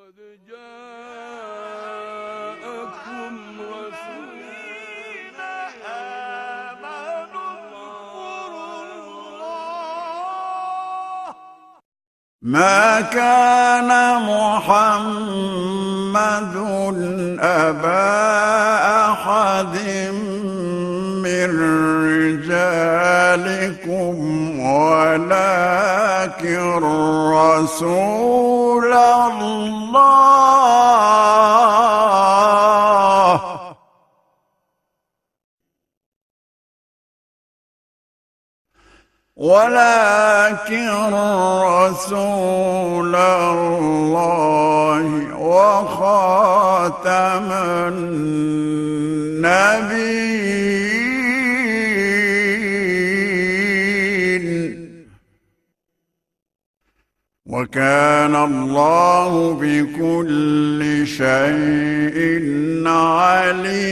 جاءكم رسول ما كان محمد أبا أحد من رجالكم ولكن رسول الله وخاتم النبيين وكان الله بكل شيء عليما.